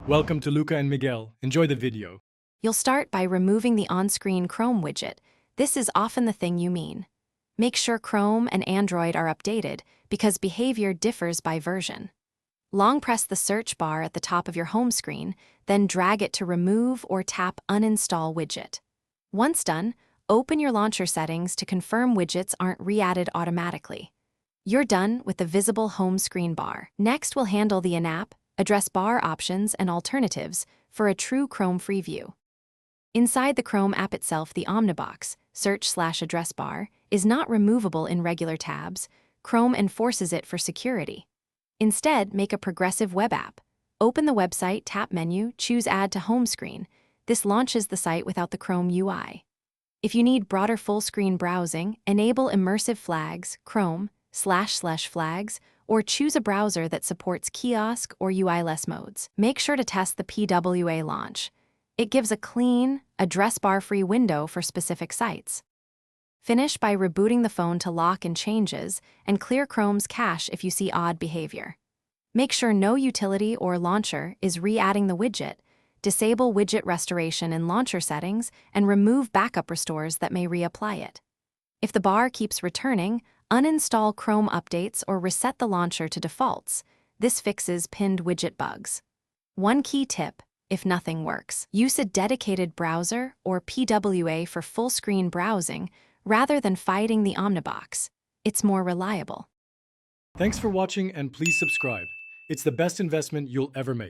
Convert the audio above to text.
Welcome to Luca and Miguel. Enjoy the video. You'll start by removing the on-screen Chrome widget. This is often the thing you mean. Make sure Chrome and Android are updated because behavior differs by version. Long press the search bar at the top of your home screen, then drag it to remove or tap Uninstall Widget. Once done, open your launcher settings to confirm widgets aren't re-added automatically. You're done with the visible home screen bar. Next, we'll handle the in-app, address bar options and alternatives for a true Chrome-free view. Inside the Chrome app itself, the Omnibox, search/address bar, is not removable in regular tabs. Chrome enforces it for security. Instead, make a progressive web app. Open the website, tap menu, choose Add to Home Screen. This launches the site without the Chrome UI. If you need broader full-screen browsing, enable immersive flags, Chrome//flags, or choose a browser that supports kiosk or UI-less modes. Make sure to test the PWA launch. It gives a clean, address bar-free window for specific sites. Finish by rebooting the phone to lock in changes and clear Chrome's cache if you see odd behavior. Make sure no utility or launcher is re-adding the widget. Disable widget restoration in launcher settings and remove backup restores that may reapply it. If the bar keeps returning, uninstall Chrome updates or reset the launcher to defaults. This fixes pinned widget bugs. One key tip: if nothing works, use a dedicated browser or PWA for full-screen browsing rather than fighting the Omnibox. It's more reliable. Thanks for watching and please subscribe. It's the best investment you'll ever make.